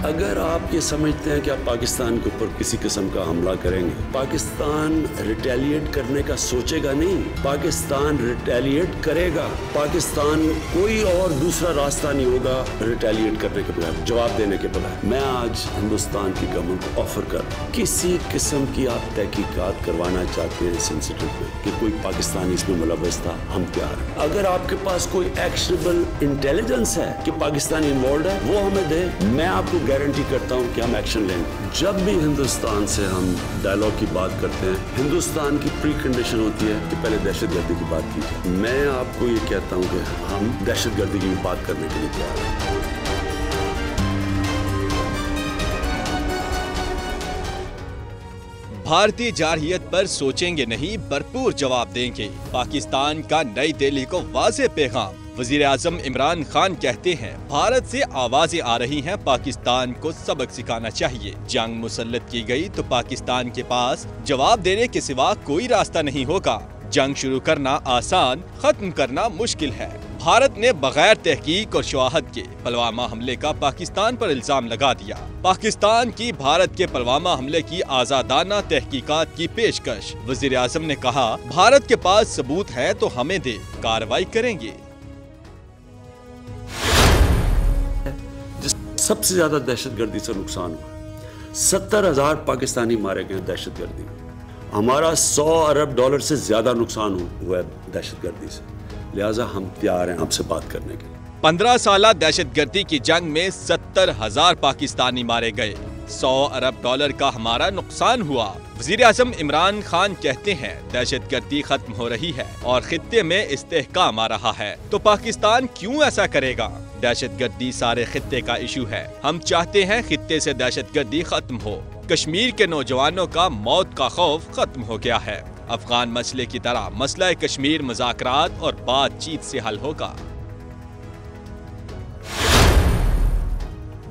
अगर आप ये समझते हैं कि आप पाकिस्तान के ऊपर किसी किस्म का हमला करेंगे, पाकिस्तान रिटेलिएट करने का सोचेगा नहीं, पाकिस्तान रिटेलिएट करेगा। पाकिस्तान कोई और दूसरा रास्ता नहीं होगा रिटेलिएट करने के बगैर, जवाब देने के बगैर। मैं आज हिंदुस्तान की गवर्नमेंट को ऑफर कर, किसी किस्म की आप तहकीकात करवाना चाहते हैं सेंसिटिव में कि कोई पाकिस्तानी इसमें मुलव्वस था, हम तैयार हैं। अगर आपके पास कोई एक्शनेबल इंटेलिजेंस है कि पाकिस्तानी इन्वॉल्व है, वो हमें दे, मैं आपको गारंटी करता हूं कि हम एक्शन लेंगे। जब भी हिंदुस्तान से हम डायलॉग की बात करते हैं, हिंदुस्तान की प्री कंडीशन होती है कि पहले दहशतगर्दी की बात की जाए। मैं आपको ये कहता हूं कि हम दहशतगर्दी की बात करने के लिए तैयार हैं। भारतीय जारहियत पर सोचेंगे नहीं, भरपूर जवाब देंगे। पाकिस्तान का नई दिल्ली को वाज़ेह पैगाम। वज़ीर-ए-आज़म इमरान खान कहते हैं, भारत से आवाजें आ रही हैं, पाकिस्तान को सबक सिखाना चाहिए। जंग मुसल्लत की गई तो पाकिस्तान के पास जवाब देने के सिवा कोई रास्ता नहीं होगा। जंग शुरू करना आसान, खत्म करना मुश्किल है। भारत ने बगैर तहकीक और शवाहद के पुलवामा हमले का पाकिस्तान पर इल्जाम लगा दिया। पाकिस्तान की भारत के पुलवामा हमले की आजादाना तहकीकात की पेशकश। वज़ीर-ए-आज़म ने कहा, भारत के पास सबूत है तो हमें दे, कार्रवाई करेंगे। सबसे ज्यादा दहशतगर्दी से नुकसान हुआ, 70,000 पाकिस्तानी मारे गए दहशतगर्दी में। हमारा $100 अरब से ज्यादा नुकसान हुआ है दहशतगर्दी से, लिहाजा हम तैयार हैं आपसे बात करने के लिए। 15 साल दहशतगर्दी की जंग में 70,000 पाकिस्तानी मारे गए, $100 अरब का हमारा नुकसान हुआ। वज़ीर-ए-आज़म इमरान खान कहते हैं, दहशतगर्दी खत्म हो रही है और खित्ते में इस्तेहकाम आ रहा है, तो पाकिस्तान क्यों ऐसा करेगा? दहशतगर्दी सारे खित्ते का इशू है। हम चाहते हैं खित्ते से दहशतगर्दी खत्म हो। कश्मीर के नौजवानों का मौत का खौफ खत्म हो गया है। अफगान मसले की तरह मसला कश्मीर मुज़ाकरात और बातचीत से हल होगा।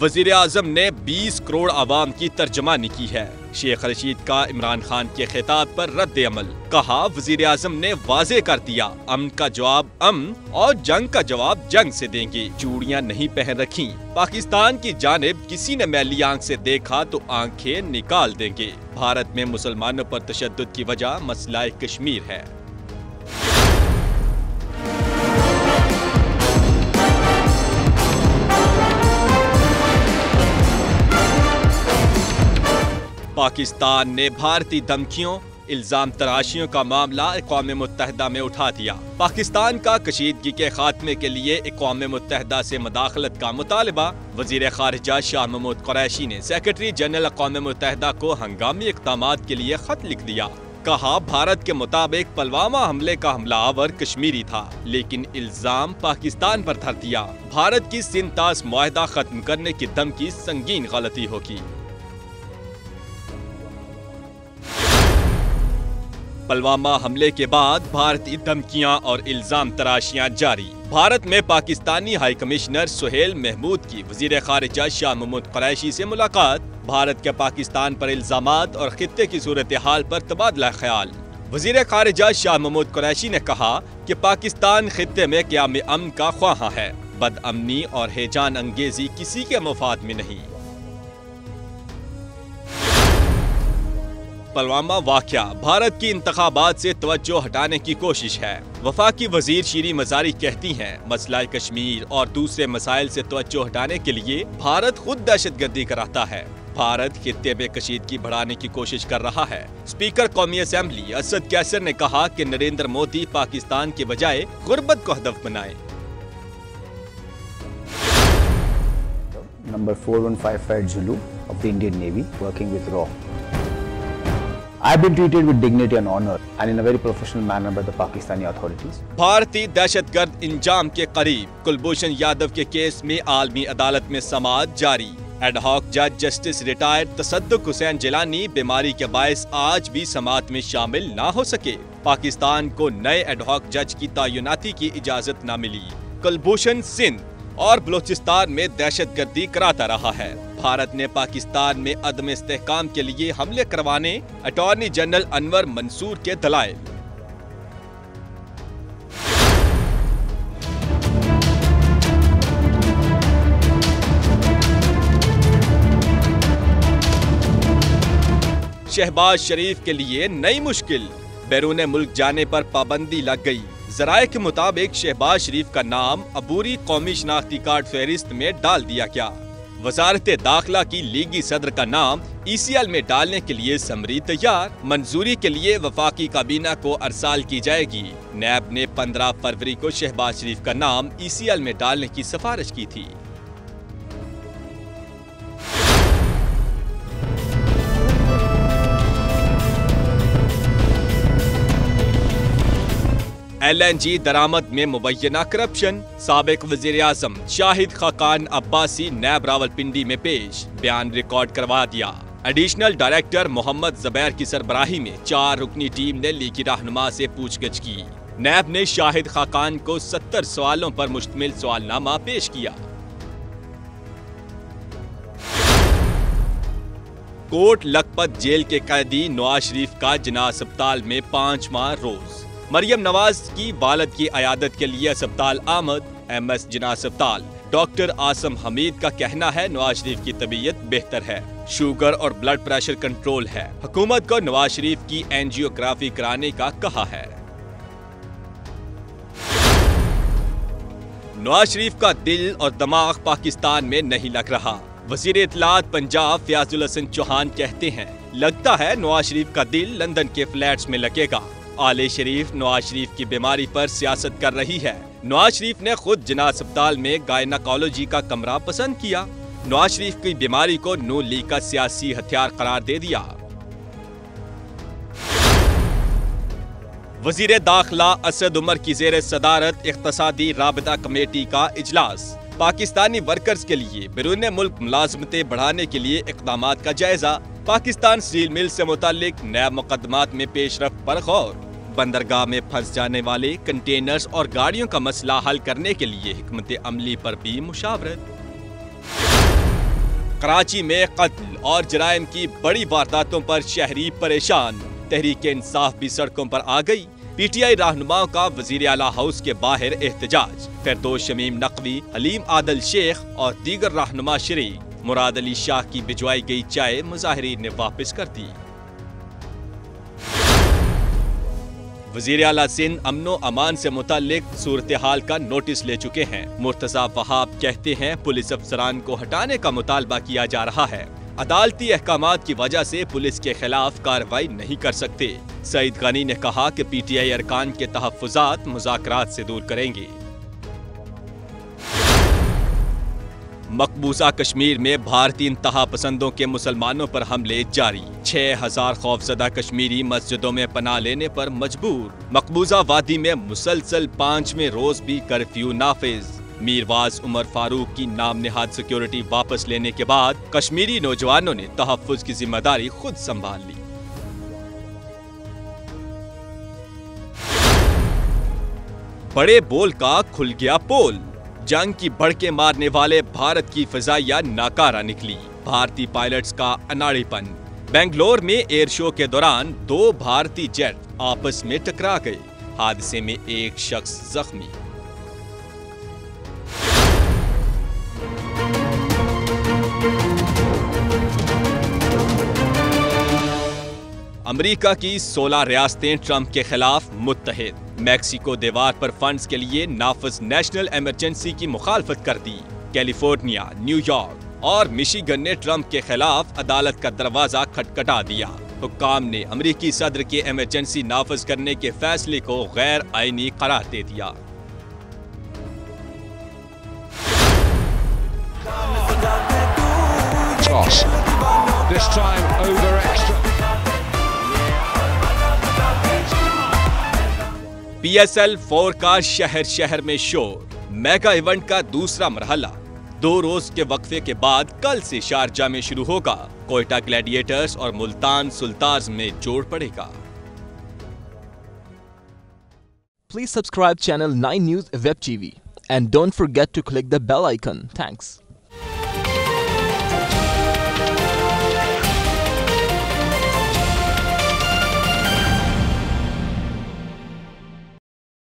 वज़ीर-ए-आज़म ने 20 करोड़ आवाम की तर्जमानी की है। शेख रशीद का इमरान खान के खिताब पर रद्द अमल। कहा, वज़ीर-ए-आज़म ने वाज़ेह कर दिया, अमन का जवाब अमन और जंग का जवाब जंग से देंगे। चूड़ियां नहीं पहन रखी, पाकिस्तान की जानिब किसी ने मैली आंख से देखा तो आंखें निकाल देंगे। भारत में मुसलमानों पर तशद्दुद की वजह मसला कश्मीर है। पाकिस्तान ने भारतीय धमकियों, इल्जाम तराशियों का मामला अक़वाम मुत्तहिदा में उठा दिया। पाकिस्तान का कशीदगी के खात्मे के लिए अक़वाम मुत्तहिदा से मदाखलत का मुतालबा। वज़ीर ख़ारिजा शाह महमूद कुरैशी ने सेक्रेटरी जनरल अक़वाम मुत्तहिदा को हंगामी इक़दामात के लिए खत लिख दिया। कहा, भारत के मुताबिक पुलवामा हमले का हमलावर कश्मीरी था, लेकिन इल्जाम पाकिस्तान पर धर दिया। भारत की सिंतास मुआहदा खत्म करने की धमकी संगीन गलती होगी। पुलवामा हमले के बाद भारतीय धमकियां और इल्जाम तराशियां जारी। भारत में पाकिस्तानी हाई कमिश्नर सुहेल महमूद की वज़ीर ख़ारिजा शाह महमूद कुरैशी से मुलाकात। भारत के पाकिस्तान पर इल्जामात और खित्ते की सूरत हाल पर तबादला ख्याल। वज़ीर ख़ारिजा शाह महमूद कुरैशी ने कहा कि पाकिस्तान खित्ते में क़याम अमन का ख्वाहां है। बदअमनी और हेजान अंगेजी किसी के मफाद में नहीं। पुलवामा वाक़या भारत की इंतखाबात से तवज्जो हटाने की कोशिश है। वफाकी वजीर शीरी मज़ारी कहती हैं, मसला कश्मीर और दूसरे मसाइल से तवज्जो हटाने के लिए भारत खुद दहशतगर्दी कराता है। भारत खित्ते में कशीदगी बढ़ाने की कोशिश कर रहा है। स्पीकर कौमी असेंबली असद कैसर ने कहा कि नरेंद्र मोदी पाकिस्तान के बजाय गुर्बत को हदफ बनाए। Number 4155 Zulu of the Indian Navy, working with RAW. I have been treated with dignity and honor and in a very professional manner by the Pakistani authorities. भारतीय दहशतगर्द इंजाम के करीब कुलभूषण यादव के केस में आलमी अदालत में समाअत जारी। एडहॉक जज जस्टिस रिटायर्ड तसद्दुक हुसैन जिलानी बीमारी के बायस आज भी समाअत में शामिल ना हो सके। पाकिस्तान को नए एडहॉक जज की तैनाती की इजाजत न मिली। कुलभूषण सिंध और बलोचिस्तान में दहशतगर्दी कराता रहा है। भारत ने पाकिस्तान में अदम इस्तेहकाम के लिए हमले करवाने अटॉर्नी जनरल अनवर मंसूर के दलाइल। शहबाज शरीफ के लिए नई मुश्किल, बैरून मुल्क जाने पर पाबंदी लग गई। जराये के मुताबिक शहबाज शरीफ का नाम अबूरी कौमी शनाख्ती कार्ड फहरिस्त में डाल दिया गया। वजारत दाखिला की लीगी सदर का नाम ECL में डालने के लिए समरी तैयार, मंजूरी के लिए वफाकी काबीना को अरसाल की जाएगी। नैब ने 15 फरवरी को शहबाज शरीफ का नाम ECL में डालने की सिफारिश की थी। LNG दरामद में मुबैना करप्शन, साबिक वज़ीर-ए-आज़म शाहिद खाकान अब्बासी नैब रावलपिंडी में पेश, बयान रिकॉर्ड करवा दिया। एडिशनल डायरेक्टर मोहम्मद ज़ुबैर की सरबराही में 4 रुकनी टीम ने लीगी रहनुमा से पूछगछ की। नैब ने शाहिद खाकान को 70 सवालों पर मुश्तमिल सवालनामा पेश किया। कोट लखपत जेल के कैदी नवाज शरीफ का जिना अस्पताल में 5वां रोज। मरियम नवाज की वालद की अयादत के लिए अस्पताल आमद। MS जिना अस्पताल डॉक्टर आसम हमीद का कहना है नवाज शरीफ की तबीयत बेहतर है, शुगर और ब्लड प्रेशर कंट्रोल है। हुकूमत को नवाज शरीफ की एंजियोग्राफी कराने का कहा है। नवाज शरीफ का दिल और दिमाग पाकिस्तान में नहीं लग रहा। वजीर इत्तलात पंजाब फयाजुल हसन चौहान कहते हैं, लगता है नवाज शरीफ का दिल लंदन के फ्लैट्स में लगेगा। आले शरीफ नवाज शरीफ की बीमारी पर सियासत कर रही है। नवाज शरीफ ने खुद जिना अस्पताल में गायनाकोलॉजी का कमरा पसंद किया। नवाज शरीफ की बीमारी को नून लीग का सियासी हथियार करार दे दिया। वजीर दाखिला असद उमर की जेर सदारत इख्तिसादी राबता कमेटी का इजलास। पाकिस्तानी वर्कर्स के लिए बैरून मुल्क मुलाजमतें बढ़ाने के लिए इक़दामात का जायजा। पाकिस्तान स्टील मिल से मुताल्लिक नैब मुकदमात में पेशरफ्त पर गौर। बंदरगाह में फंस जाने वाले कंटेनर्स और गाड़ियों का मसला हल करने के लिए हिकमत अमली पर भी मुशावरत। कराची में कत्ल और जराइम की बड़ी वारदातों पर शहरी परेशान। तहरीक इंसाफ भी सड़कों पर आ गई। PTI रहनुमाओं का वजीर आला हाउस के बाहर एहतजाज। फिरदौस शमीम नकवी, हलीम आदल शेख और दीगर रहनुमा शरीक। मुराद अली शाह की भिजवाई गई चाय मुजाहिरीन ने वापस कर दी। वजीर आला सिंध अमनो अमान से मुताल्लिक सूरत हाल का नोटिस ले चुके हैं। मुर्तजा वहाब कहते हैं, पुलिस अफसरान को हटाने का मुतालबा किया जा रहा है। अदालती अहकामात की वजह से पुलिस के खिलाफ कार्रवाई नहीं कर सकते। सईद गनी ने कहा कि PTI अरकान के तहफ्फुजात मुज़ाकरात से दूर करेंगे। मकबूजा कश्मीर में भारतीय इंतहा पसंदों के मुसलमानों पर हमले जारी। 6000 खौफजदा कश्मीरी मस्जिदों में पनाह लेने पर मजबूर। मकबूजा वादी में मुसलसल 5वें रोज भी कर्फ्यू नाफिज। मीरवाज उमर फारूक की नाम नेहाद सिक्योरिटी वापस लेने के बाद कश्मीरी नौजवानों ने तहफ्फुज की जिम्मेदारी खुद संभाल ली। बड़े बोल का खुल गया पोल। जंग की भड़के मारने वाले भारत की फिजाइया नाकारा निकली। भारतीय पायलट्स का अनाड़ीपन। बेंगलोर में एयर शो के दौरान 2 भारतीय जेट आपस में टकरा गए। हादसे में एक शख्स जख्मी। अमेरिका की 16 रियासतें ट्रंप के खिलाफ मुत्तहिद। मैक्सिको दीवार पर फंड्स के लिए नाफिज नेशनल इमरजेंसी की मुखालफत कर दी। कैलिफोर्निया, न्यूयॉर्क और मिशिगन ने ट्रंप के खिलाफ अदालत का दरवाजा खटखटा दिया। हुक्काम ने अमेरिकी सदर के इमरजेंसी नाफिज करने के फैसले को गैर आईनी करार दे दिया। This time over extra. PSL 4 का शहर शहर में शोर। मेगा इवेंट का दूसरा मरहला 2 रोज के वक्फे के बाद कल से शारजा में शुरू होगा। कोयटा ग्लैडिएटर्स और मुल्तान सुल्तान्स में जोड़ पड़ेगा। Please subscribe channel 9 News Web TV and don't forget to click the bell icon. Thanks.